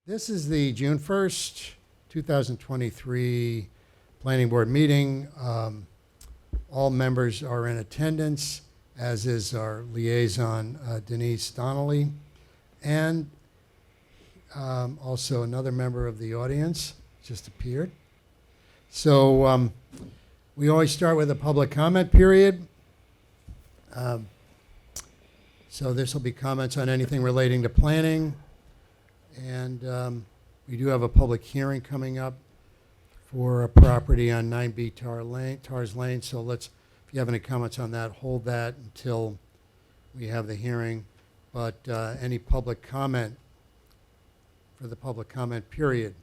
This is the June 1st, 2023 Planning Board meeting. All members are in attendance, as is our liaison, Denise Donnelly, and also another member of the audience just appeared. So we always start with a public comment period. So this will be comments on anything relating to planning. And we do have a public hearing coming up for a property on 9B Tars Lane. So if you have any comments on that, hold that until we have the hearing. But any public comment for the public comment period?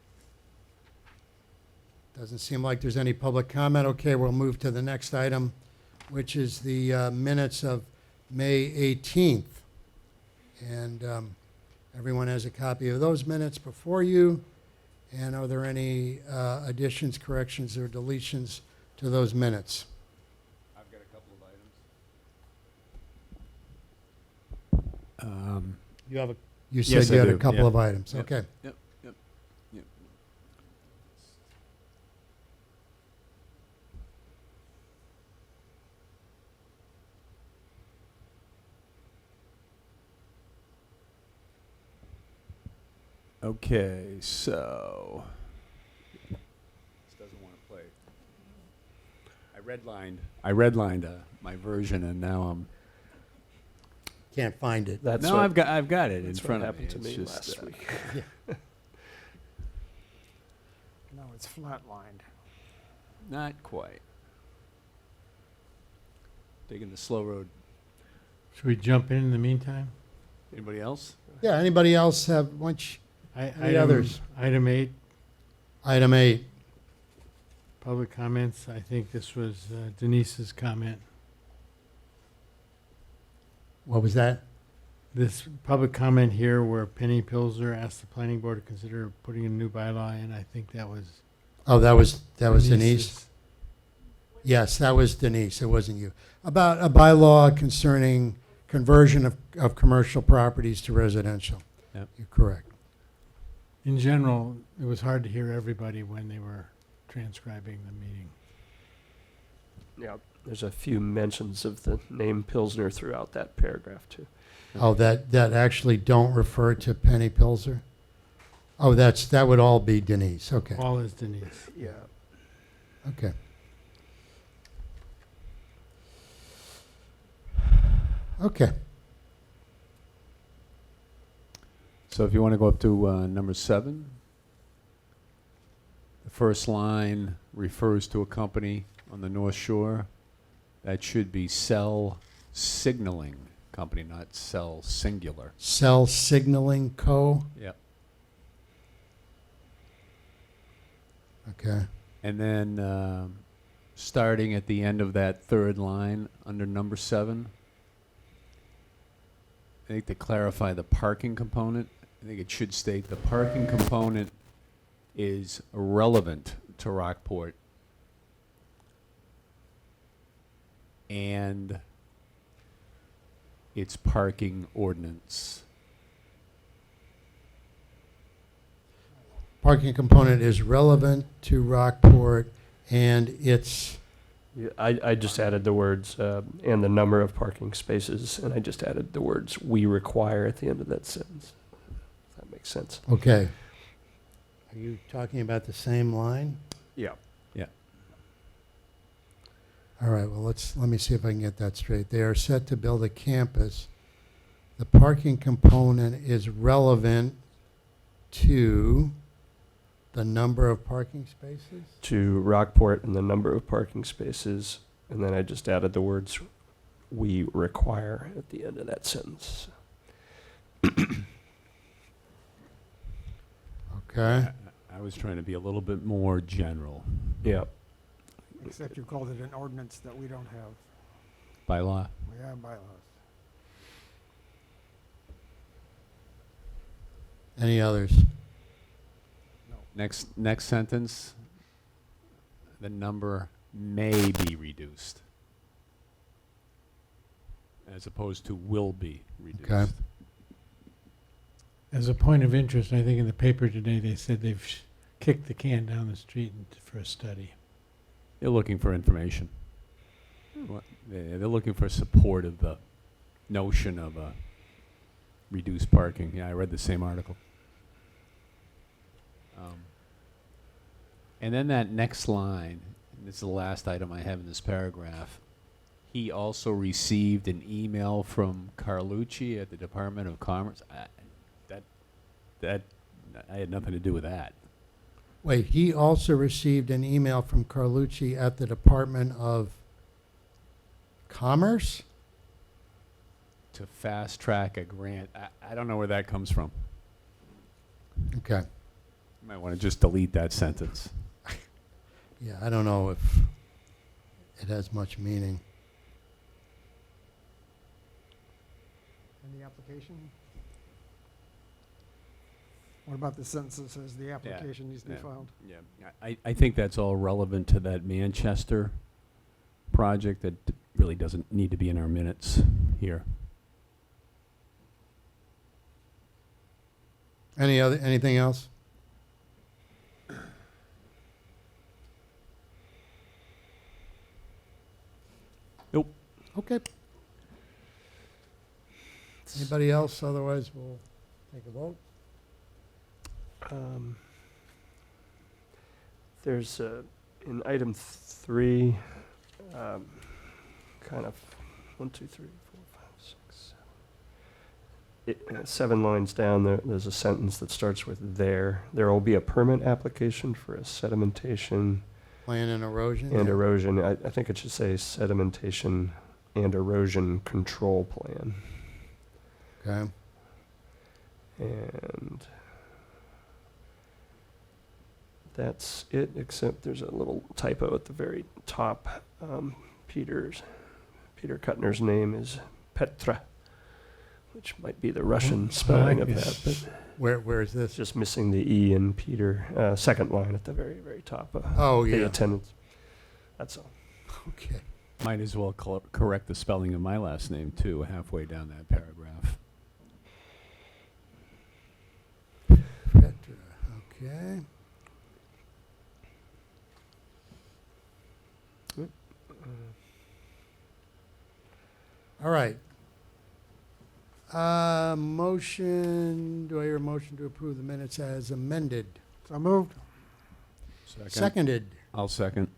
Doesn't seem like there's any public comment. Okay, we'll move to the next item, which is the minutes of May 18th. And everyone has a copy of those minutes before you. And are there any additions, corrections, or deletions to those minutes? I've got a couple of items. You said Yes, you I had a do. couple Yep. of items. Yep. Okay. Yep. Okay, so this doesn't want to play. I redlined my version, and now I'm. Can't find it. That's No, what, I've got it in that's what front of happened to It's me just, last week. No, it's flatlined. Not quite. Taking the slow road. Should we jump in the meantime? Anybody else? Yeah, anybody else have any Item- others? Item 8, Item 8. public comments. I think this was Denise's comment. What was that? This public comment here where Penny Pilsner asked the planning board to consider putting a new bylaw in, I think that was Oh, that was Denise? Denise's. Yes, that was Denise. It wasn't you. About a bylaw concerning conversion of commercial properties to residential. Yep. You're correct. In general, it was hard to hear everybody when they were transcribing the meeting. Yeah, there's a few mentions of the name Pilsner throughout that paragraph too. Oh, that actually don't refer to Penny Pilsner? Oh, that would all be Denise. Okay. All is Denise. Yeah. Okay. Okay. So if you want to go up to number 7, the first line refers to a company on the North Shore. That should be Cell Signaling Company, not Cell Singular. Cell Signaling Co. Yep. Okay. And then starting at the end of that third line under number 7, I think to clarify the parking component, I think it should state the parking component is relevant to Rockport and its parking ordinance. Parking component is relevant to Rockport and it's Yeah, I just added the words and the number of parking spaces, and I just added the words "we require" at the end of that sentence. If that makes sense. okay. Are you talking about the same line? Yeah. All right, well, let me see if I can get that straight. They are set to build a campus. The parking component is relevant to the number of parking spaces? To Rockport and the number of parking spaces, and then I just added the words "we require" at the end of that sentence. Okay. I was trying to be a little bit more general. Yeah. Except you called it an ordinance that we don't have. By law. We have bylaws. Any others? Next sentence, the number may be reduced as opposed to will be reduced. Okay. As a point of interest, I think in the paper today, they said they've kicked the can down the street for a study. They're looking for information. They're looking for support of the notion of reduced parking. Yeah, I read the same article. And then that next line, and this is the last item I have in this paragraph. He also received an email from Carlucci at the Department of Commerce. I had nothing to do with that. Wait, he also received an email from Carlucci at the Department of Commerce? To fast track a grant. I don't know where that comes from. Okay. You might want to just delete that sentence. Yeah, I don't know if it has much meaning. In the application? What about the sentence that says the application needs to be yeah. filed? Yeah, I think that's all relevant to that Manchester project that really doesn't need to be in our minutes here. Anything else? Nope. Okay. Anybody else? Otherwise, we'll take a vote. There's in item 3, kind of 1, 2, 3, 4, 5, 6, 7. 7 lines down there's a sentence that starts with there. There will be a permit application for a sedimentation Plan and erosion? and Yeah. erosion. I think it should say sedimentation and erosion control plan. Okay. And that's it, except there's a little typo at the very top. Peter Kuttner's name is Petra, which might be the Russian spelling of that, but Where is it's this? just missing the E in Peter. Second line at the very, very top. Oh, Pay yeah. attendance. That's all. Okay. Might as well correct the spelling of my last name, too, halfway down that paragraph. Petra. Okay. All right. Motion, do I hear a motion to approve the minutes as amended? So moved? Seconded. I'll second.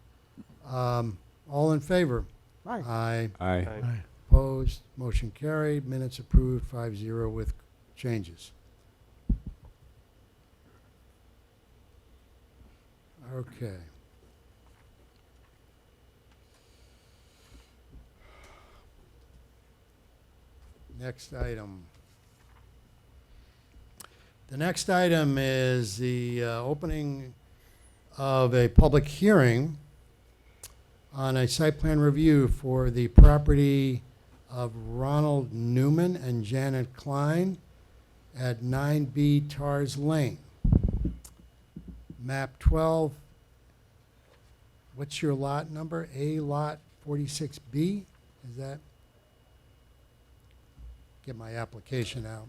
All in favor? Aye. Aye. Aye. Aye. Opposed? Motion carried. Minutes approved 5-0 with changes. Okay. Next item. The next item is the opening of a public hearing on a site plan review for the property of Ronald Newman and Janet Klein at 9B Tars Lane. Map 12, what's your lot number? A lot 46B? Is that? Get my application out.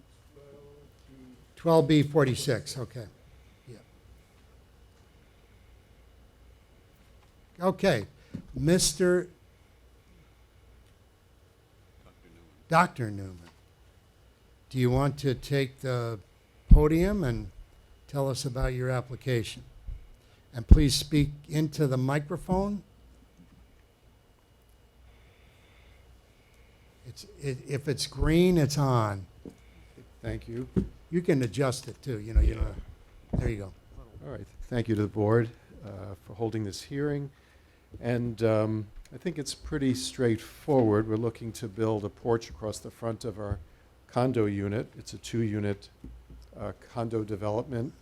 12B 46, okay. Yeah. Okay, Mr. Dr. Newman, do you want to take the podium and tell us about your application? And please speak into the microphone. If it's green, it's on. Thank you. You can adjust it too, you know, there you go. All right. Thank you to the board for holding this hearing. And I think it's pretty straightforward. We're looking to build a porch across the front of our condo unit. It's a 2-unit condo development.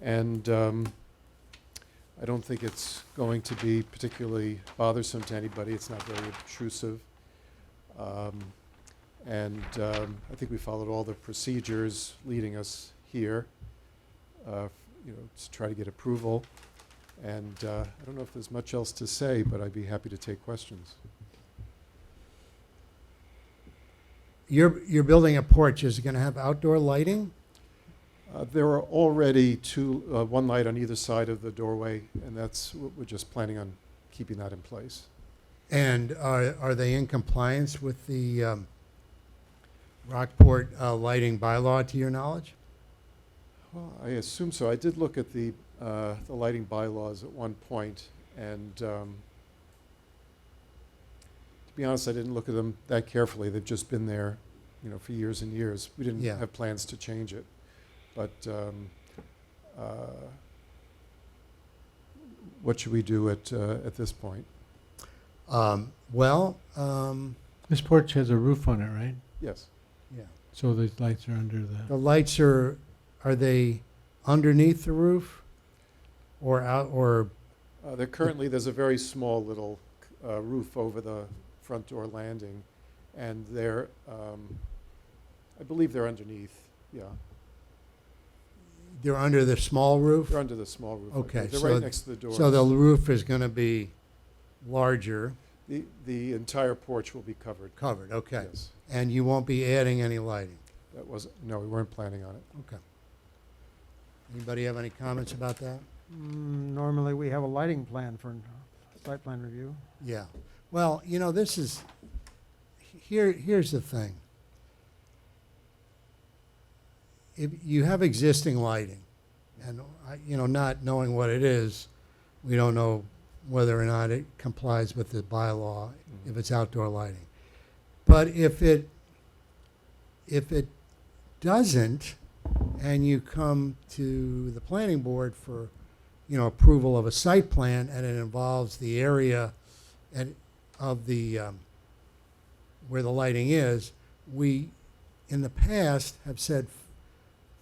And I don't think it's going to be particularly bothersome to anybody. It's not very obtrusive. I think we followed all the procedures leading us here, to try to get approval. And I don't know if there's much else to say, but I'd be happy to take questions. You're building a porch. Is it going to have outdoor lighting? There are already one light on either side of the doorway, and we're just planning on keeping that in place. And are they in compliance with the Rockport lighting bylaw, to your knowledge? Well, I assume so. I did look at the lighting bylaws at one point, and to be honest, I didn't look at them that carefully. They've just been there, for years and years. We didn't Yeah. have plans to change it. But what should we do at this point? Well, This porch has a roof on it, right? Yes. yeah. So the lights are under The the, lights are they underneath the roof or out, or, There's a very small little roof over the front door landing, and I believe they're underneath. Yeah, they're under the small roof? they're under the small roof. I Okay, think. They're so right next to the door. So the roof is going to be larger, The entire porch will be covered. covered, okay. Yes. And you won't be adding any lighting? No, we weren't planning on it. Okay. Anybody have any comments about that? Normally, we have a lighting plan for site plan review. Yeah. Well, here's the thing. If you have existing lighting, and, not knowing what it is, we don't know whether or not it complies with the bylaw if it's outdoor lighting. But if it doesn't, and you come to the planning board for, approval of a site plan, and it involves the area of the where the lighting is, we in the past have said,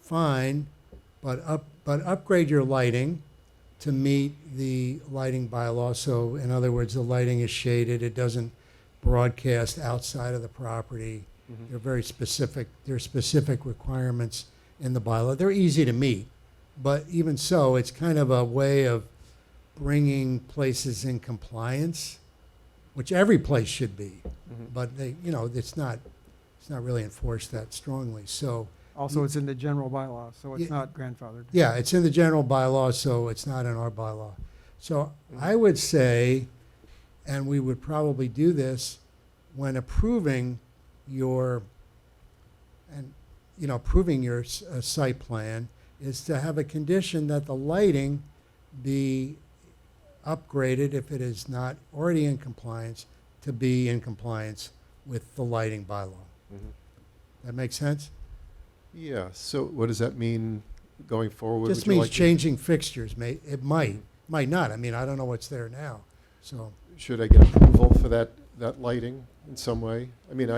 fine, but upgrade your lighting to meet the lighting bylaw. So in other words, the lighting is shaded, it doesn't broadcast outside of the property. Mhm. They're very specific. There are specific requirements in the bylaw. They're easy to meet, but even so, it's kind of a way of bringing places in compliance, which every place should be. Mhm. But it's not really enforced that strongly. So Also, it's in the general bylaw, so it's Yeah. not grandfathered. yeah, it's in the general bylaw, so it's not in our bylaw. So I would say, and we would probably do this when approving your site plan, is to have a condition that the lighting be upgraded, if it is not already in compliance, to be in compliance with the lighting bylaw. Mhm. That make sense? Yeah, so what does that mean going forward? Just Would you means like to- changing fixtures. It might not. I mean, I don't know what's there now. So, Should I get approval for that lighting in some way? I mean,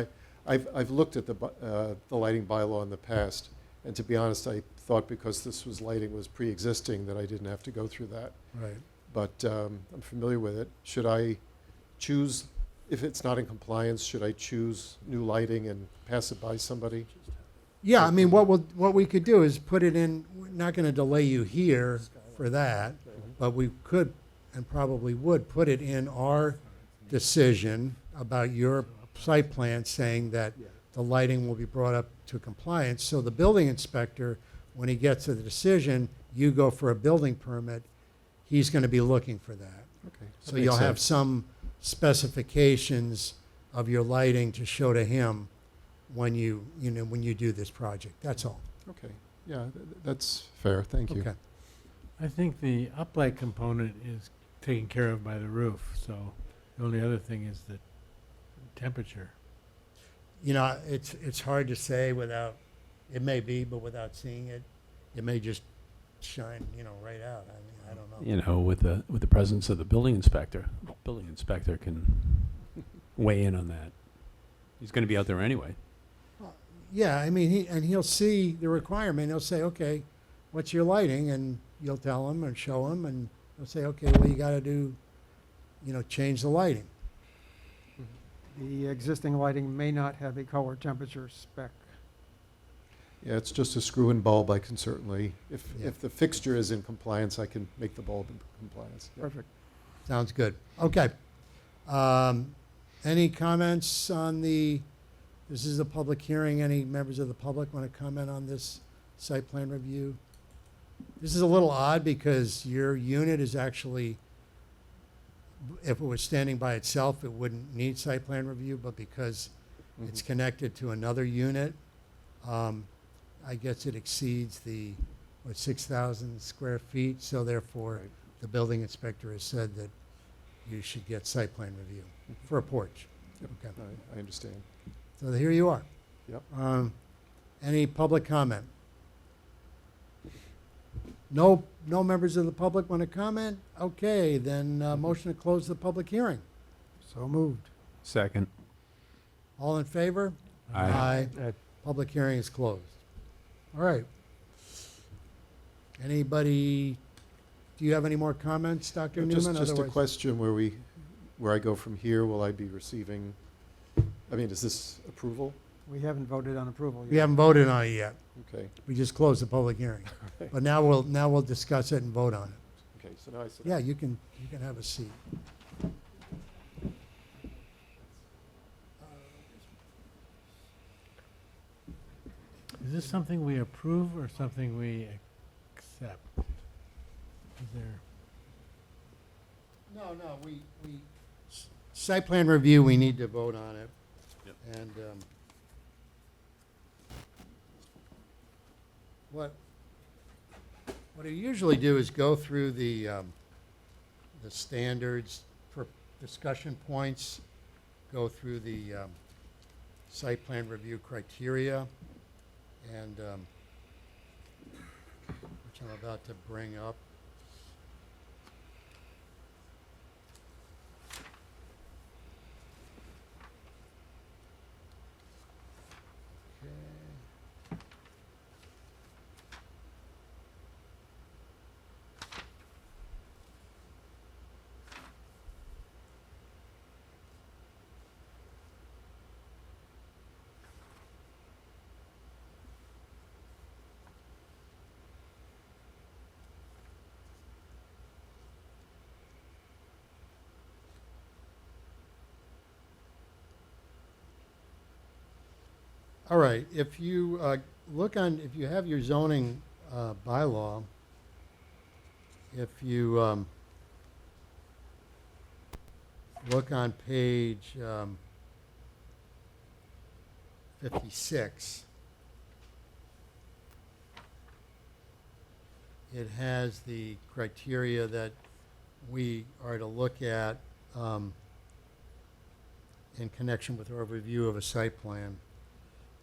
I've looked at the lighting bylaw in the past, and to be honest, I thought because lighting was pre-existing that I didn't have to go through that. right. But I'm familiar with it. Should I choose, if it's not in compliance, should I choose new lighting and pass it by somebody? Yeah, I mean, what we could do is put it in, we're not going to delay you here for that, but we could and probably would put it in our decision about your site plan, saying that the lighting will be brought up to compliance. So the building inspector, when he gets to the decision, you go for a building permit, he's going to be looking for that. Okay. So you'll have some specifications of your lighting to show to him when you do this project. That's all. Okay, yeah, that's fair, thank you. Okay. I think the uplight component is taken care of by the roof, so the only other thing is the temperature. It's hard to say without, it may be, but without seeing it, it may just shine, right out. I mean, I don't know. With the presence of the building inspector can weigh in on that. He's going to be out there anyway. Yeah, I mean, he'll see the requirement. He'll say, okay, what's your lighting? And you'll tell him and show him, and he'll say, okay, well, you got to do, change the lighting. The existing lighting may not have a color temperature spec. Yeah, it's just a screw and bulb. I can certainly, Yeah. if the fixture is in compliance, I can make the bulb in compliance. Yeah. Perfect. Sounds good. Okay. Any comments on this is a public hearing. Any members of the public want to comment on this site plan review. This is a little odd because your unit is actually, if it was standing by itself, it wouldn't need site plan review, but because it's Mhm. connected to another unit, I guess it exceeds the, 6,000 square feet, so therefore, Right. the building inspector has said that you should get site plan review for a porch. Yep. Okay, I understand. so here you are. Yep. Any public comment? No members of the public want to comment? Okay, then, motion to close the public hearing. So moved. Second. All in favor? Aye. Aye. Public hearing is closed. All right. Anybody, do you have any more comments, Dr. Newman? Just a Otherwise- question where I go from here, will I be receiving, I mean, is this approval? We haven't voted on approval yet. We haven't voted on it yet. Okay, We just closed the public hearing. Okay. But now we'll discuss it and vote on it. okay, so now I sit. Yeah, you can have a seat. Is this something we approve or something we accept? Is there, No, site plan review, we need to vote on it. Yep. And, what I usually do is go through the standards for discussion points, go through the, site plan review criteria, and, which I'm about to bring up. Okay. All right, if you if you have your zoning bylaw, if you look on page 56, it has the criteria that we are to look at in connection with our review of a site plan.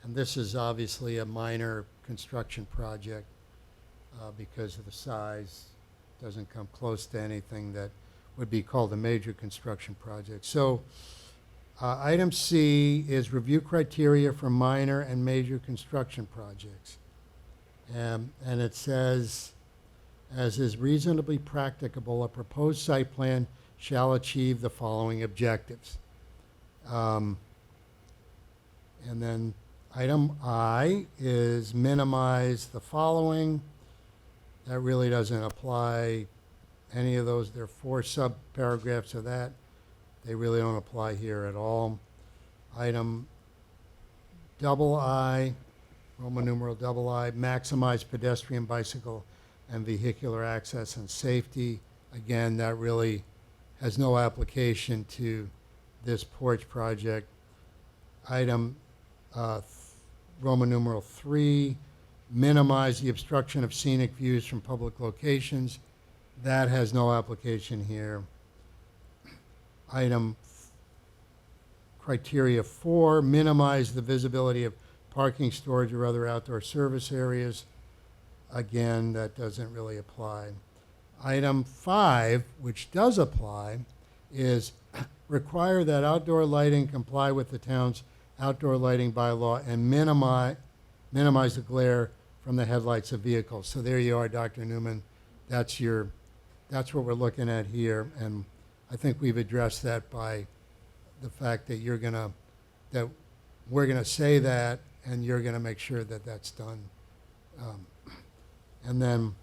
And this is obviously a minor construction project because of the size. Doesn't come close to anything that would be called a major construction project. So item C is review criteria for minor and major construction projects. And it says, as is reasonably practicable, a proposed site plan shall achieve the following objectives. And then item I is minimize the following. That really doesn't apply any of those. There are 4 sub-paragraphs of that. They really don't apply here at all. Item I, Roman numeral I, maximize pedestrian, bicycle, and vehicular access and safety. Again, that really has no application to this porch project. Item Roman numeral III, minimize the obstruction of scenic views from public locations. That has no application here. Item criteria 4, minimize the visibility of parking, storage, or other outdoor service areas. Again, that doesn't really apply. Item 5, which does apply, is require that outdoor lighting comply with the town's outdoor lighting bylaw and minimize the glare from the headlights of vehicles. So there you are, Dr. Newman. That's what we're looking at here, and I think we've addressed that by the fact that that we're gonna say that, and you're gonna make sure that that's done. And then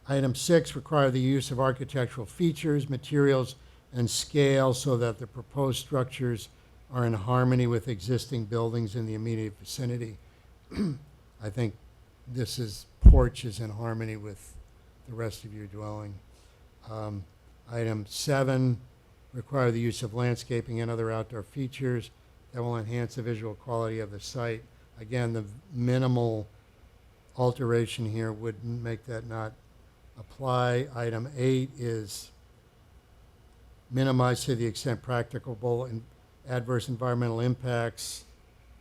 item 6, require the use of architectural features, materials, and scale so that the proposed structures are in harmony with existing buildings in the immediate vicinity. I think porch is in harmony with the rest of your dwelling. Item 7, require the use of landscaping and other outdoor features that will enhance the visual quality of the site. Again, the minimal alteration here would make that not apply. Item 8 is minimize to the extent practicable and adverse environmental impacts.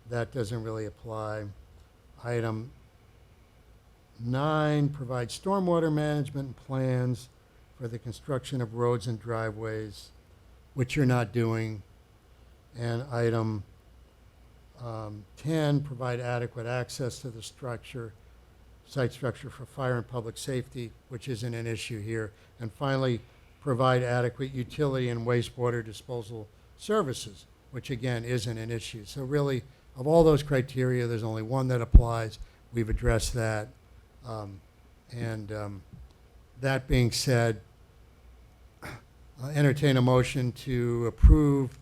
That doesn't really apply. Item 9, provide stormwater management plans for the construction of roads and driveways, which you're not doing. And item 10, provide adequate access to the site structure for fire and public safety, which isn't an issue here. And finally, provide adequate utility and wastewater disposal services, which again isn't an issue. So really, of all those criteria, there's only one that applies. We've addressed that. That being said, I'll entertain a motion to approve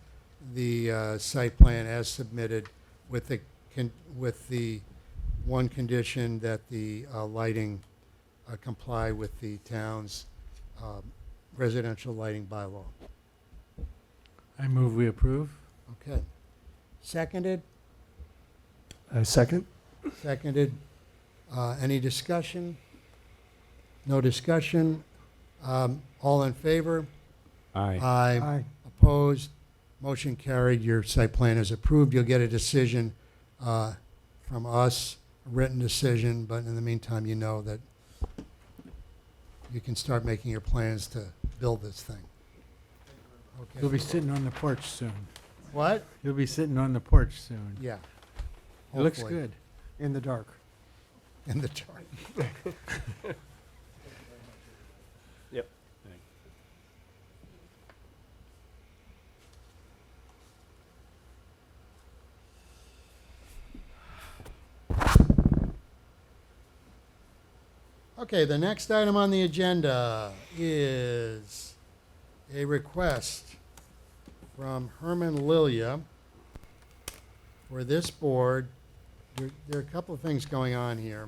the site plan as submitted with the one condition that the lighting comply with the town's residential lighting bylaw. I move we approve. Okay. Seconded? I second. Seconded. Any discussion? No discussion. All in favor? Aye. Aye. Aye. Opposed? Motion carried. Your site plan is approved. You'll get a decision from us, a written decision, but in the meantime, you know that you can start making your plans to build this thing. You'll Okay. be sitting on the porch soon. What? You'll be sitting on the porch soon. Yeah. It looks Hopefully. good. In the dark. In the chart. Yep. Okay, the next item on the agenda is a request from Herman Lilia for this board. There are a couple of things going on here.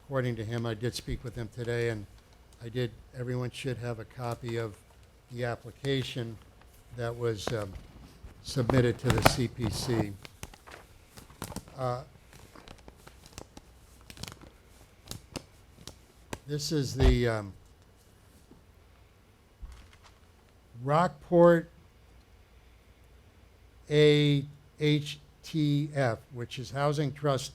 According to him, I did speak with him today, and everyone should have a copy of the application that was submitted to the CPC. This is the Rockport AHTF, which is Housing Trust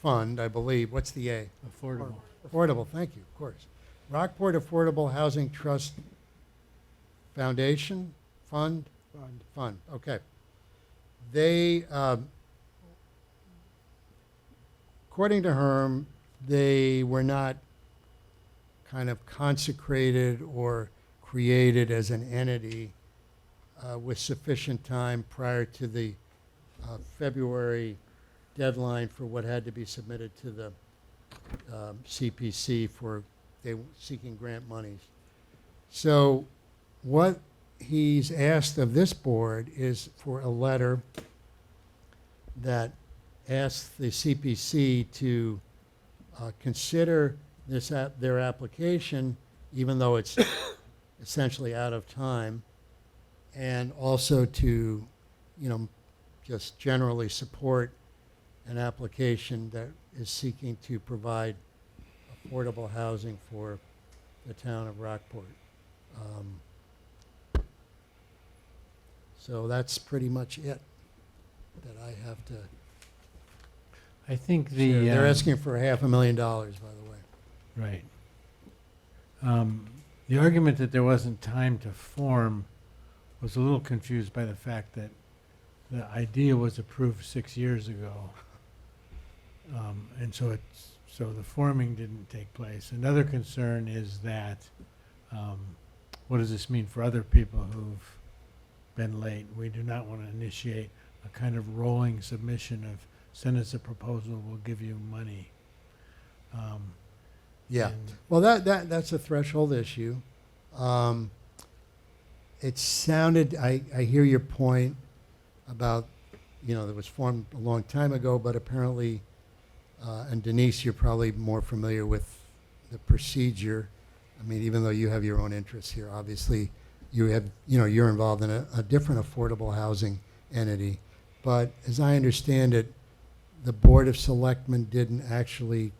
Fund, I believe. What's the A? Affordable. Affordable, thank you, of course. Rockport Affordable Housing Trust Foundation, Fund, okay. They, according to Herm, they were not kind of consecrated or created as an entity with sufficient time prior to the February deadline for what had to be submitted to the CPC for they seeking grant monies. So what he's asked of this board is for a letter that asks the CPC to consider their application, even though it's essentially out of time, and also to, just generally support an application that is seeking to provide affordable housing for the town of Rockport. So that's pretty much it that I have to I think share. the. They're asking for $500,000, by the way. Right. The argument that there wasn't time to form was a little confused by the fact that the idea was approved 6 years ago. And so the forming didn't take place. Another concern is that, what does this mean for other people who've been late? We do not want to initiate a kind of rolling submission of send us a proposal, we'll give you money. Yeah. And Well, that's a threshold issue. It sounded, I hear your point about, it was formed a long time ago, but apparently And Denise, you're probably more familiar with the procedure. I mean, even though you have your own interests here, obviously, you have, you're involved in a different affordable housing entity. But as I understand it, the Board of Selectmen didn't actually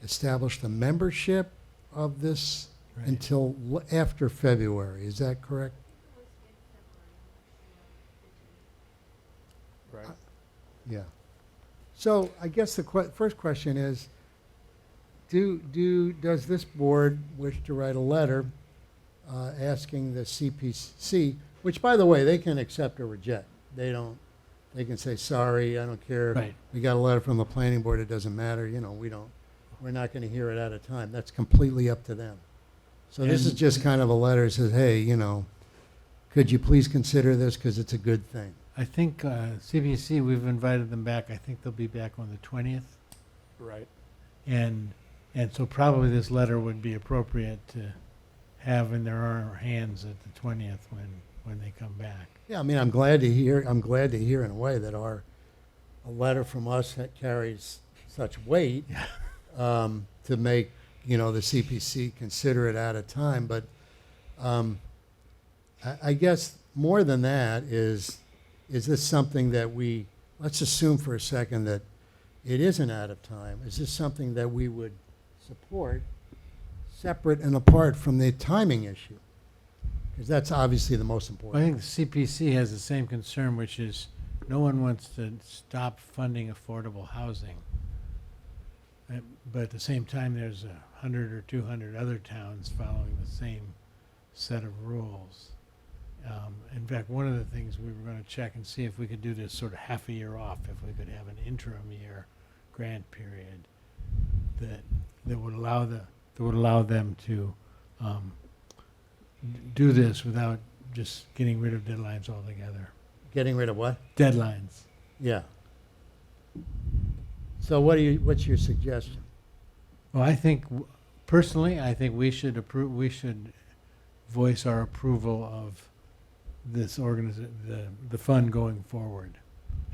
establish the membership of this Right. until after February. Is that correct? Right. Yeah. So I guess the first question is, does this board wish to write a letter asking the CPC, which, by the way, they can accept or reject. They can say, sorry, I don't care. Right. We got a letter from the planning board, it doesn't matter, we're not going to hear it at a time. That's completely up to them. So this is And- just kind of a letter that says, hey, could you please consider this because it's a good thing. I think CPC, we've invited them back. I think they'll be back on the 20th. Right. And so probably this letter would be appropriate to have in their hands at the 20th when they come back. Yeah, I mean, I'm glad to hear in a way that a letter from us that carries such weight to make, the CPC consider it at a time. But I guess more than that is this something that let's assume for a second that it isn't out of time. Is this something that we would support separate and apart from the timing issue? Because that's obviously the most I important. think the CPC has the same concern, which is no one wants to stop funding affordable housing. But at the same time, there's 100 or 200 other towns following the same set of rules. In fact, one of the things we were going to check and see if we could do this sort of half a year off, if we could have an interim year grant period that would allow them to do this without just getting rid of deadlines altogether. Getting rid of what? Deadlines. Yeah. So what's your suggestion? Well, I think, personally, I think we should voice our approval of this the fund going forward,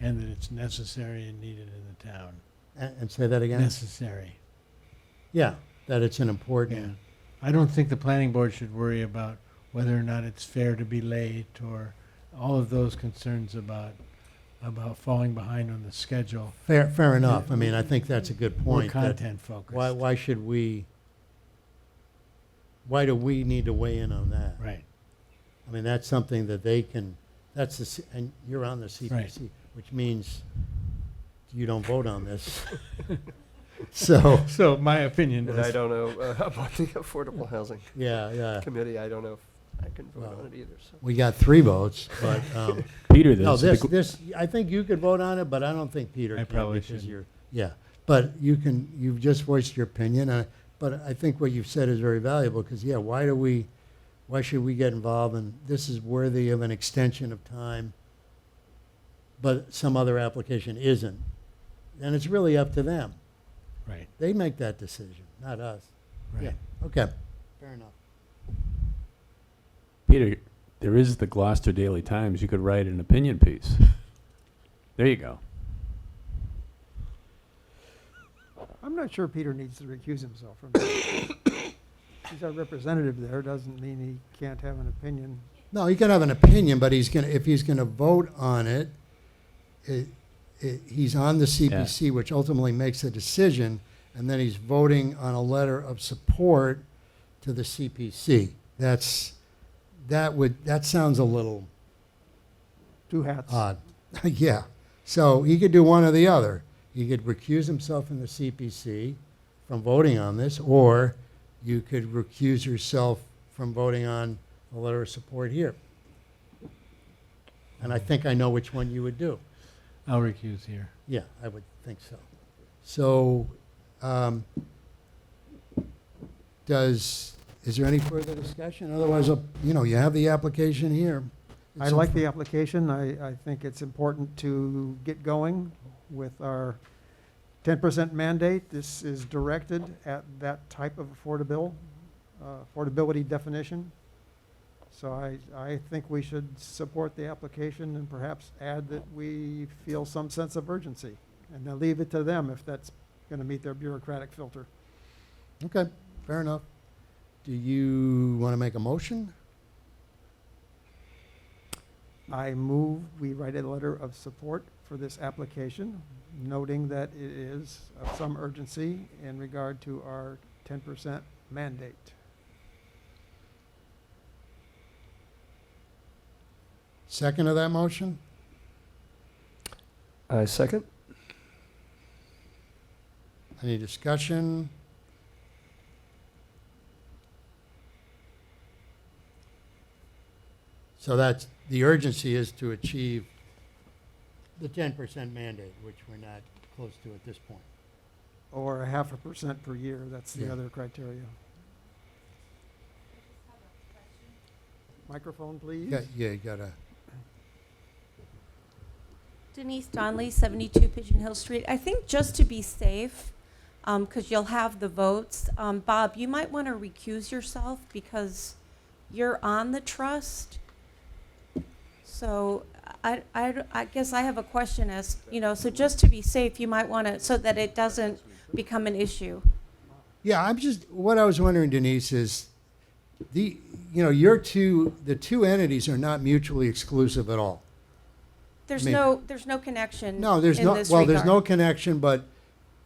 and that it's necessary and needed in the town. And say that again? Necessary. Yeah, that it's an important. Yeah. I don't think the planning board should worry about whether or not it's fair to be late or all of those concerns about falling behind on the schedule. Fair enough. I mean, I think that's a good More point. that content focused. Why do we need to weigh in on that? Right. I mean, that's something that they can, and you're on the CPC, Right. which means you don't vote on this. So, my opinion And I is, don't know about the Affordable Housing yeah, Committee. I don't know if I can vote Well, on it either. So. we got 3 votes, but, Peter, no, there's a big- this, I think you could vote on it, but I don't think Peter I can. probably because shouldn't. yeah, but you've just voiced your opinion, but I think what you've said is very valuable, because, yeah, why should we get involved, and this is worthy of an extension of time, but some other application isn't? And it's really up to them. right, They make that decision, not us. right. Yeah, okay, fair enough. Peter, there is the Gloucester Daily Times. You could write an opinion piece. There you go. I'm not sure Peter needs to recuse himself from that. He's our representative there, doesn't mean he can't have an opinion. No, he can have an opinion, but if he's gonna vote on it, he's on the CPC, which ultimately makes a decision, and then he's voting on a letter of support to the CPC. That sounds a little 2 hats. odd. Yeah. So he could do one or the other. He could recuse himself from the CPC from voting on this, or you could recuse yourself from voting on a letter of support here. And I think I know which one you would do. I'll recuse here. Yeah, I would think so. So, is there any further discussion? Otherwise, you have the application here. I like the application. I think it's important to get going with our 10% mandate. This is directed at that type of affordability definition. So I think we should support the application and perhaps add that we feel some sense of urgency And they'll leave it to them if that's going to meet their bureaucratic filter. Okay, fair enough. Do you want to make a motion? I move we write a letter of support for this application, noting that it is of some urgency in regard to our 10% mandate. Second of that motion? I second. Any discussion? So that's, the urgency is to achieve the 10% mandate, which we're not close to at this point. Or 0.5% per year, that's the Yeah. other criteria. Microphone, please. Yeah, you gotta, Denise Donnelly, 72 Pigeon Hill Street. I think just to be safe, because you'll have the votes, Bob, you might want to recuse yourself because you're on the trust. So I guess I have a question as, so just to be safe, you might want to, so that it doesn't become an issue. yeah, what I was wondering, Denise, is the two entities are not mutually exclusive at all. There's Me. there's no connection No, there's in no, this well, there's regard. no connection, but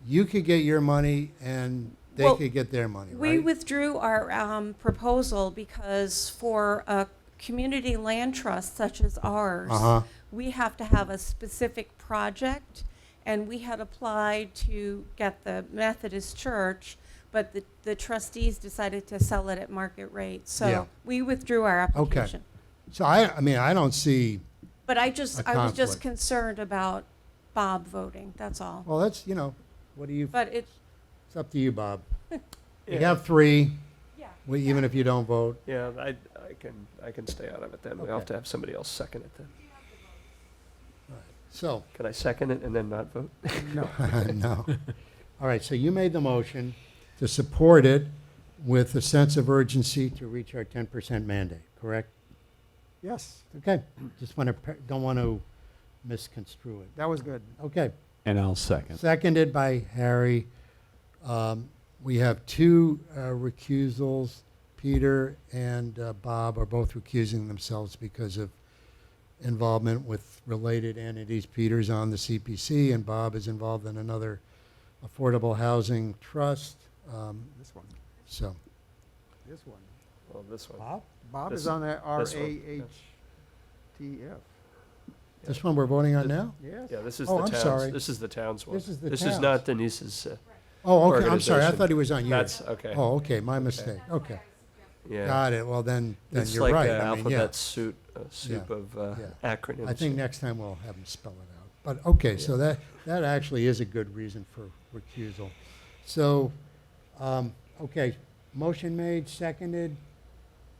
you could get your money and they Well, could get their money, We right? withdrew our proposal because for a community land trust such as ours, Uh-huh, we have to have a specific project, and we had applied to get the Methodist Church, but the trustees decided to sell it at market rate. Yeah. So we withdrew our application. so I mean, I don't see, But I A was just conflict. concerned about Bob voting, that's all. well, that's, what do you, But it's, it's up to you, Bob. You Yeah. have three, yeah. even if you don't vote. Yeah, I can stay out of it then. We'll have Okay. to have somebody else second it then. So, Can I second it and then not vote? No. no. All right, so you made the motion to support it with a sense of urgency to reach our 10% mandate, correct? Yes, Okay, don't want to misconstrue it. that was good. Okay, And I'll second. seconded by Harry. We have two recusals. Peter and Bob are both recusing themselves because of involvement with related entities. Peter's on the CPC and Bob is involved in another affordable housing trust. This one, So, this one. Well, this one. Bob? Bob This- is on that this one, yeah. RAHTF. This one we're voting on now? Yes. Yeah, this is Oh, the I'm town's. sorry. This is the town's one. This is the This town's. is not Denise's. Oh, okay, I'm sorry, I Organization. thought he was on yours. That's okay. Oh, okay, my mistake, okay. Yeah. Got it, well, then It's you're like right. an I mean, yeah. alphabet soup of yeah. acronyms. I think next time we'll have them spell it out. But, okay, so that actually is a good reason for recusal. So, okay, motion made, seconded,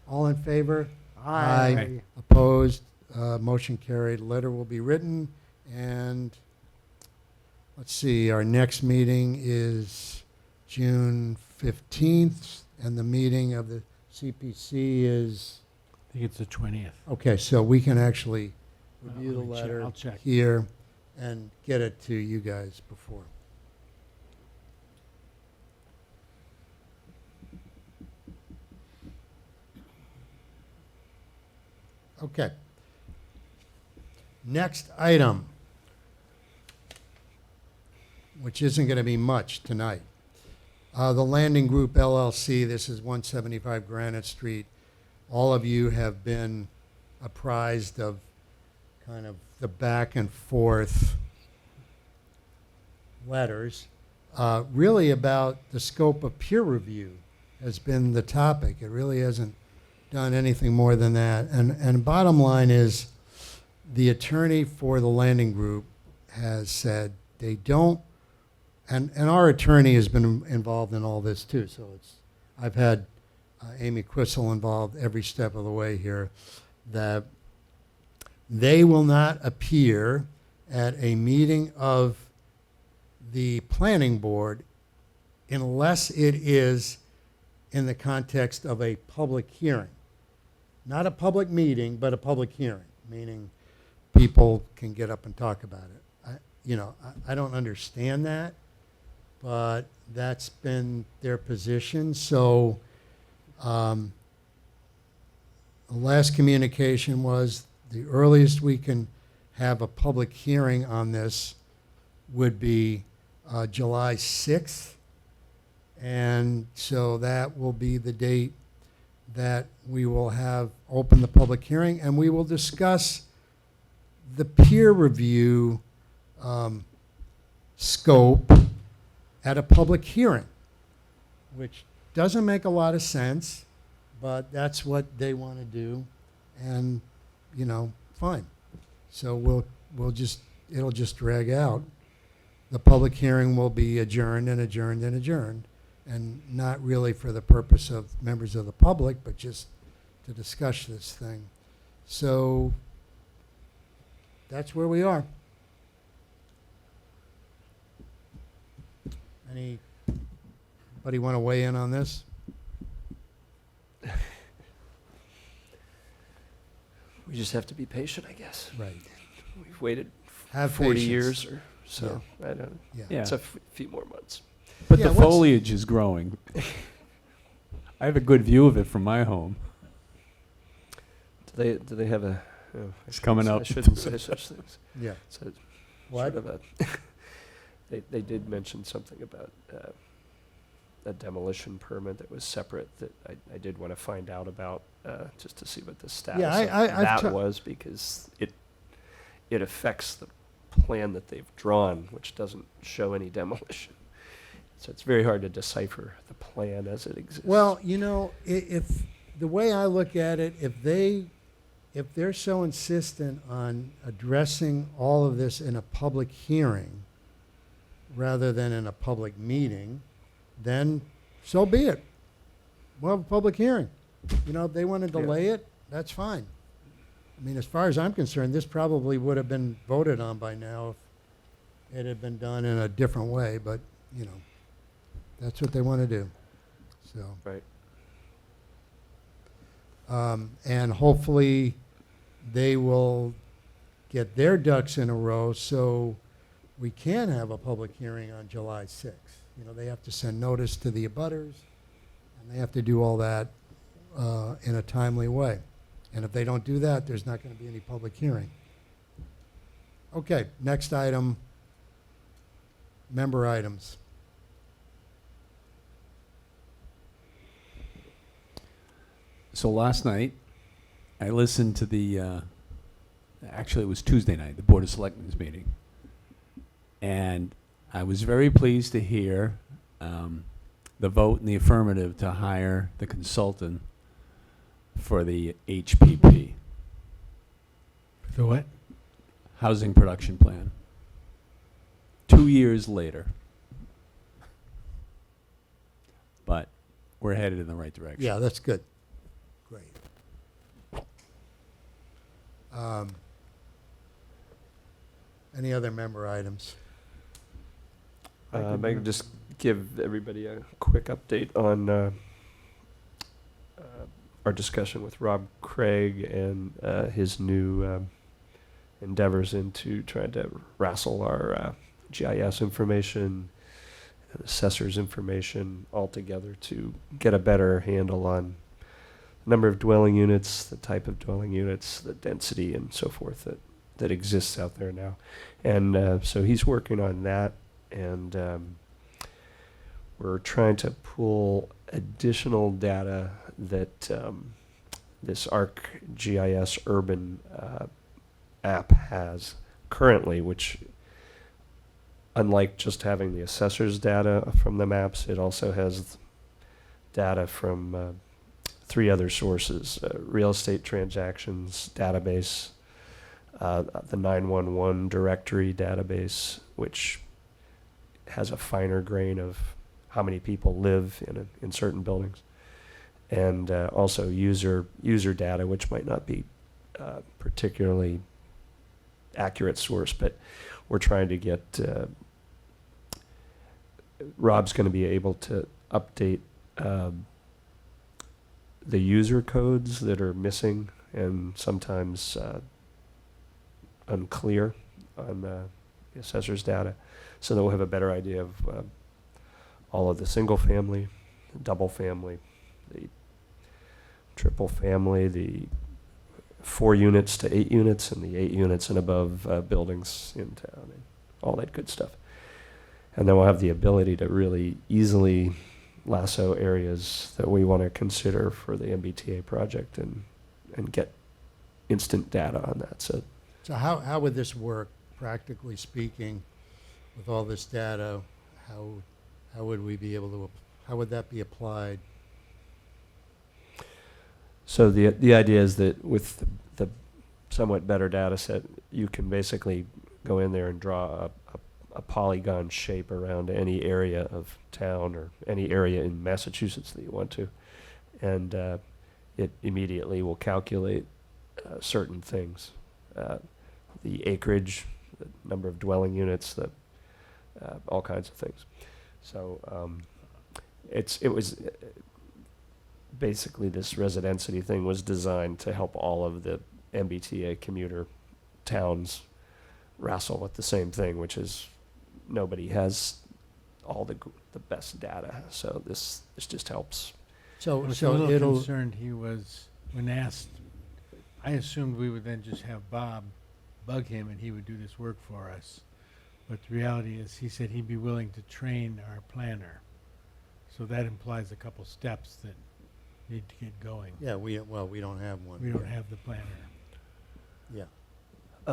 all in favor? Aye. Opposed, motion carried, letter will be written, and let's see, our next meeting is June 15th, and the meeting of the CPC is, I think it's the 20th. okay, so we can actually review the Let me check. letter I'll check. here and get it to you guys before. Okay. Next item, which isn't going to be much tonight. The Landing Group LLC, this is 175 Granite Street. All of you have been apprised of kind of the back and forth letters, really about the scope of peer review has been the topic. It really hasn't done anything more than that. And bottom line is, the attorney for the Landing Group has said they don't, and our attorney has been involved in all this too, so I've had Amy Quissel involved every step of the way here, that they will not appear at a meeting of the planning board unless it is in the context of a public hearing. Not a public meeting, but a public hearing, meaning people can get up and talk about it. I don't understand that, but that's been their position. So the last communication was the earliest we can have a public hearing on this would be July 6th. And so that will be the date that we will have open the public hearing, and we will discuss the peer review scope at a public hearing, which doesn't make a lot of sense, but that's what they want to do, and, fine. So it'll just drag out. The public hearing will be adjourned and adjourned and adjourned, and not really for the purpose of members of the public, but just to discuss this thing. So that's where we are. Anybody want to weigh in on this? We just have to be patient, I guess. Right. We've waited Have 40 patience. years or so. I don't. Yeah. Yeah. It's a few more months. But Yeah, the what's- foliage is growing. I have a good view of it from my home. Do they have a? Oh, I It's shouldn't coming say- up. I shouldn't say such things. Yeah. So What? sort of a they did mention something about a demolition permit that was separate that I did want to find out about just to see what the status Yeah, of I've that ta- was, because it affects the plan that they've drawn, which doesn't show any demolition. So it's very hard to decipher the plan as it exists. Well, if the way I look at it, if they're so insistent on addressing all of this in a public hearing rather than in a public meeting, then so be it. We'll have a public hearing. If they want to delay it, that's fine. I mean, as far as I'm concerned, this probably would have been voted on by now if it had been done in a different way, but, that's what they want to do. So. Right. And hopefully they will get their ducks in a row so we can have a public hearing on July 6th. They have to send notice to the abutters, and they have to do all that in a timely way. And if they don't do that, there's not going to be any public hearing. Okay, next item, member items. So last night, I listened to actually it was Tuesday night, the Board of Selectmen's meeting. And I was very pleased to hear the vote in the affirmative to hire the consultant for the HPP, The what? Housing Production Plan. 2 years later. But we're headed in the right direction. Yeah, that's good. Great. Any other member items? I I can- can just give everybody a quick update on our discussion with Rob Craig and his new endeavors into trying to wrestle our GIS information and assessor's information all together to get a better handle on the number of dwelling units, the type of dwelling units, the density, and so forth that exists out there now. And so he's working on that, and we're trying to pull additional data that this ArcGIS Urban app has currently, which, unlike just having the assessor's data from the maps, it also has data from 3 other sources: real estate transactions database, the 911 directory database, which has a finer grain of how many people live in certain buildings, and also user data, which might not be particularly accurate source, but we're trying to get. Rob's going to be able to update the user codes that are missing and sometimes unclear on the assessor's data, so that we'll have a better idea of all of the single family, double family, the triple family, the 4 units to 8 units, and the 8 units and above buildings in town, and all that good stuff. And then we'll have the ability to really easily lasso areas that we want to consider for the MBTA project and get instant data on that. So So how would this work, practically speaking, with all this data? How would we be able to, how would that be applied? So the idea is that with the somewhat better data set, you can basically go in there and draw a polygon shape around any area of town or any area in Massachusetts that you want to. And it immediately will calculate certain things. The acreage, the number of dwelling units, all kinds of things. So it was basically this residency thing was designed to help all of the MBTA commuter towns wrestle with the same thing, which is nobody has all the best data. So this just helps. I So was a little it'll, concerned he was, when asked, I assumed we would then just have Bob bug him and he would do this work for us. But the reality is, he said he'd be willing to train our planner. So that implies a couple steps that need to get going. yeah, we don't have one. We don't yet. have the planner. Yeah.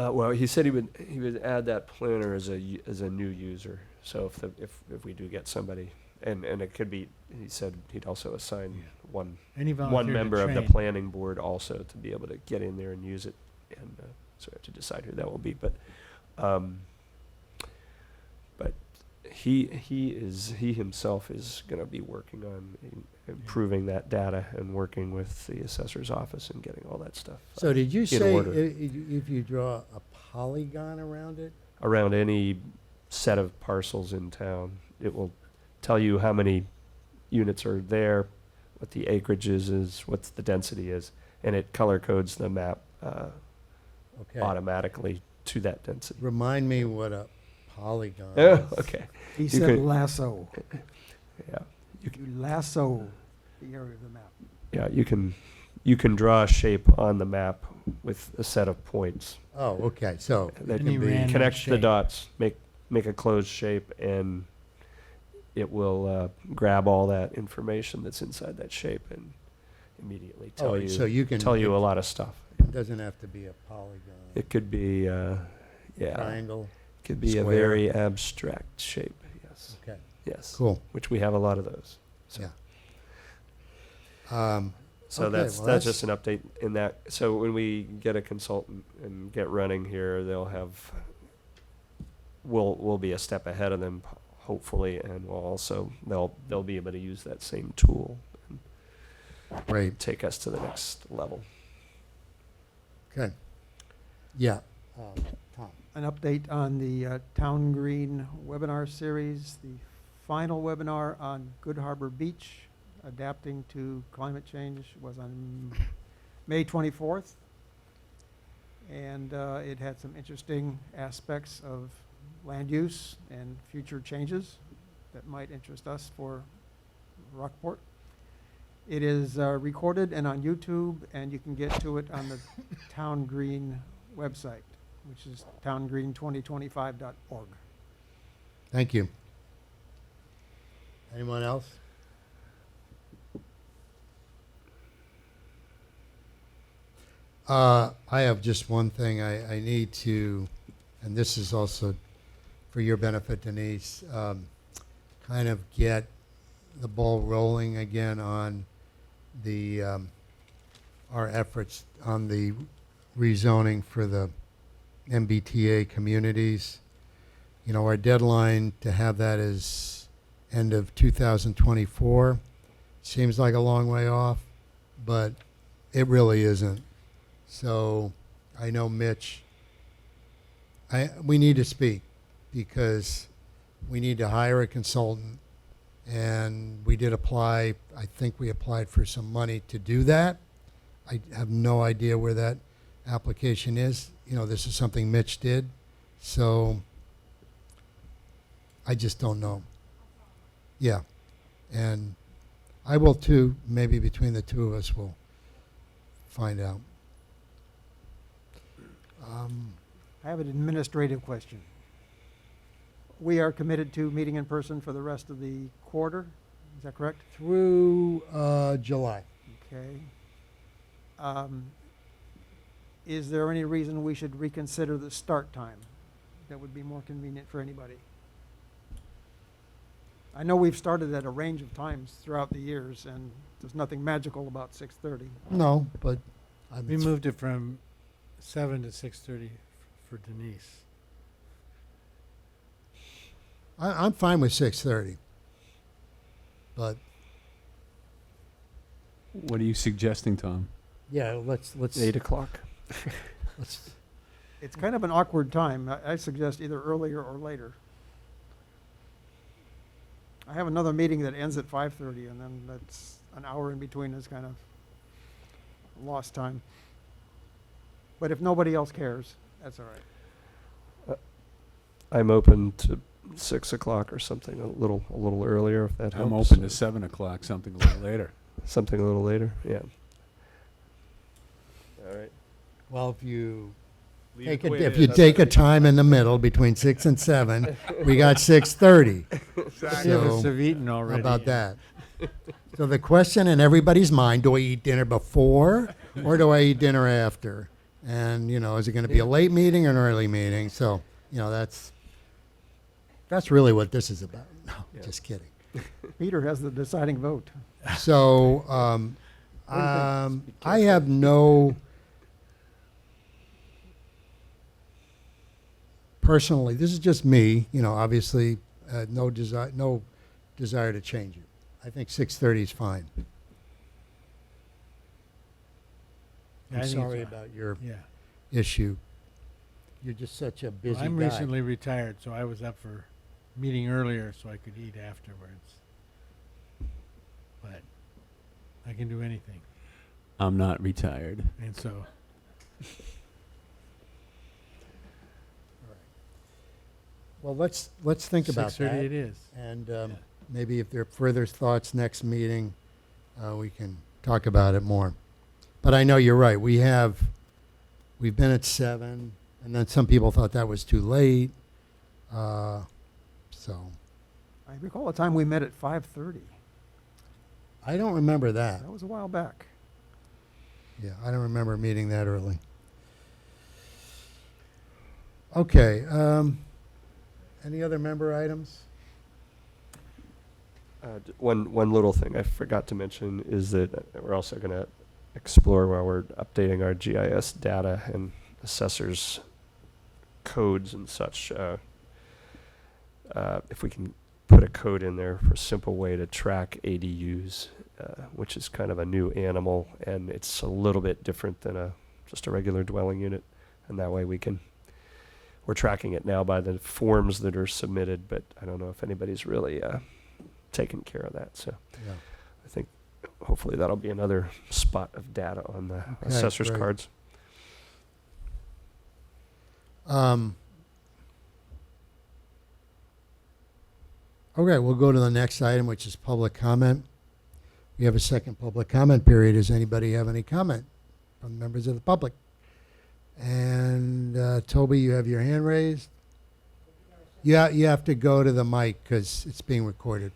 Well, he said he would add that planner as a new user. So if we do get somebody, and it could be, he said he'd also assign Yeah. one Any volunteer to member of the train. planning board also to be able to get in there and use it. And so we have to decide who that will be. But he himself is going to be working on improving that data and working with the assessor's office and getting all that stuff So did you in say order. if you draw a polygon around it? Around any set of parcels in town. It will tell you how many units are there, what the acreage is, what the density is, and it color codes the map Okay. automatically to that density. Remind me what a polygon Oh, is. okay. He You said could- lasso. Yeah. You lasso the area of the map. Yeah, you can draw a shape on the map with a set of points Oh, okay, so that Any can be random connect the shape. dots, make a closed shape, and it will grab all that information that's inside that shape and immediately tell you so you can tell you a lot of stuff. It doesn't have to be a polygon. It could be Triangle. could be a square. very abstract shape. Yes, Okay, yes, cool. which we have a lot of those. So. Yeah. So Okay, that's well, that's just an update in that. So when we get a consultant and get running here, we'll be a step ahead of them, hopefully, and they'll be able to use that same tool and Great. take us to the next level. Okay. Yeah. Tom. An update on the Town Green webinar series, the final webinar on Good Harbor Beach, adapting to climate change, was on May 24th. And it had some interesting aspects of land use and future changes that might interest us for Rockport. It is recorded and on YouTube, and you can get to it on the Town Green website, which is towngreen2025.org. Thank you. Anyone else? I have just one thing I need to, and this is also for your benefit, Denise, kind of get the ball rolling again on the our efforts on the rezoning for the MBTA communities. You know, our deadline to have that is end of 2024. Seems like a long way off, but it really isn't. So I know Mitch, we need to speak because we need to hire a consultant, and we did apply. I think we applied for some money to do that. I have no idea where that application is. You know, this is something Mitch did. So I just don't know. Yeah, and I will too. Maybe between the two of us, we'll find out. I have an administrative question. We are committed to meeting in person for the rest of the quarter, is that correct? Through July. Okay. Is there any reason we should reconsider the start time? That would be more convenient for anybody. I know we've started at a range of times throughout the years, and there's nothing magical about 6:30. No, but We moved it from 7 to 6:30 for Denise. I'm fine with 6:30. But What are you suggesting, Tom? yeah, let's 8 o'clock. let's It's kind of an awkward time. I suggest either earlier or later. I have another meeting that ends at 5:30, and then that's an hour in between is kind of lost time. But if nobody else cares, that's all right. I'm open to 6 o'clock or something a little earlier if that helps. I'm open to 7 o'clock, something a little later. Something a little later, yeah. All right. well, if you Leave take it the way a, it if you is. take a time in the middle between 6 and 7, we got 6:30. Some of us So, have eaten how already. about that? So the question in everybody's mind, do I eat dinner before or do I eat dinner after? And, is it going to be a late meeting or an early meeting? So, that's really what this is about. No, Yeah. just kidding. Peter has the deciding vote. So, I have no, personally, this is just me, obviously, no desire to change it. I think 6:30 is fine. Yeah, I I'm think it's sorry fine. about your Yeah. issue. You're just such a Well, busy I'm guy. recently retired, so I was up for meeting earlier so I could eat afterwards. But I can do anything. I'm not retired. And so, Well, let's think about 6:30 that. it is. And Yeah. maybe if there are further thoughts next meeting, we can talk about it more. But I know you're right. We've been at 7, and then some people thought that was too late. So I recall a time we met at 5:30. I don't remember that. That was a while back. Yeah, I don't remember meeting that early. Okay. Any other member items? One little thing I forgot to mention is that we're also going to explore while we're updating our GIS data and assessors codes and such. If we can put a code in there for a simple way to track ADUs, which is kind of a new animal, and it's a little bit different than just a regular dwelling unit, and that way we're tracking it now by the forms that are submitted, but I don't know if anybody's really taken care of that. So Yeah. I think hopefully that'll be another spot of data on the Okay, assessor's great. cards. Okay, we'll go to the next item, which is public comment. We have a second public comment period. Does anybody have any comment from members of the public? And Toby, you have your hand raised. Yeah, you have to go to the mic because it's being recorded.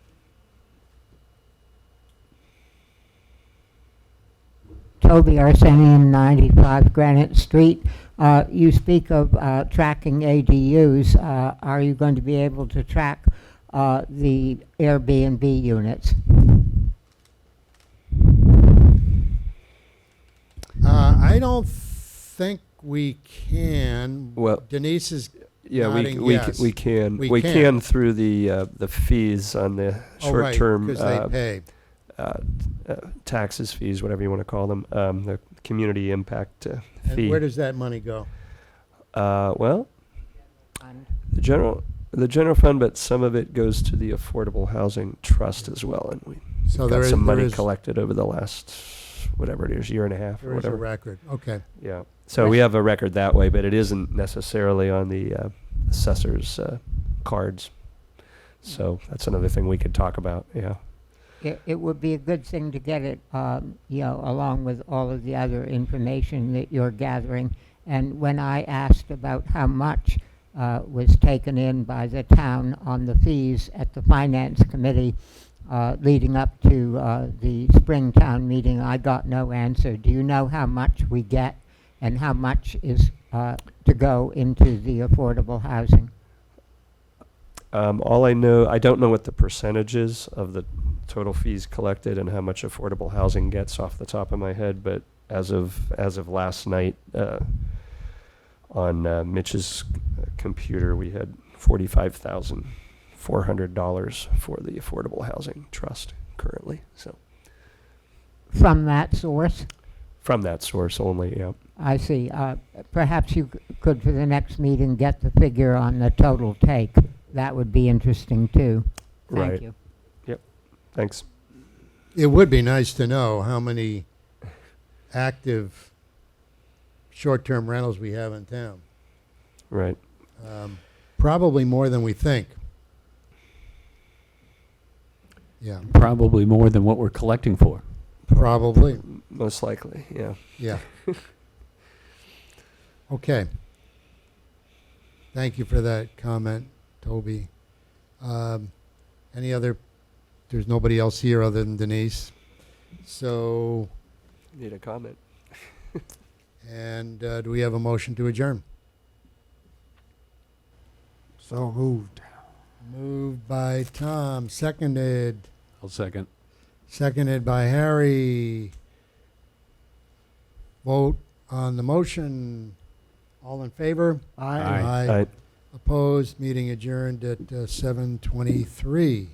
Toby Arsenian, 95 Granite Street. You speak of tracking ADUs. Are you going to be able to track the Airbnb units? I don't think we can. Well, Denise is yeah, nodding we yes. we can We we can. can through the fees on the short term because they pay. taxes, fees, whatever you want to call them, the community impact And fee. where does that money go? Well, the general fund, but some of it goes to the Affordable Housing Trust as well, and we So got there is some money there is, collected over the last whatever it is, year and a half or there is a whatever. record. Okay. Yeah. So we have a record that way, but it isn't necessarily on the assessor's cards. So that's another thing we could talk about, yeah. It would be a good thing to get it, along with all of the other information that you're gathering. And when I asked about how much was taken in by the town on the fees at the Finance Committee leading up to the spring town meeting, I got no answer. Do you know how much we get and how much is to go into the affordable housing? All I know, I don't know what the percentage is of the total fees collected and how much affordable housing gets off the top of my head, but as of last night, on Mitch's computer, we had $45,400 for the Affordable Housing Trust currently. So From that source? from that source only, yeah. I see. Perhaps you could, for the next meeting, get the figure on the total take. That would be interesting, too. Thank Right. you. Thanks. It would be nice to know how many active short-term rentals we have in town. Right. Probably more than we think. Yeah, Probably more than what we're collecting for. probably. Most likely, yeah. Yeah. Okay. Thank you for that comment, Toby. Any other, there's nobody else here other than Denise. So, Need a comment. and do we have a motion to adjourn? So moved. Moved by Tom, seconded. I'll second. Seconded by Harry. Vote on the motion. All in favor? Aye. Opposed? Meeting adjourned at 7:23.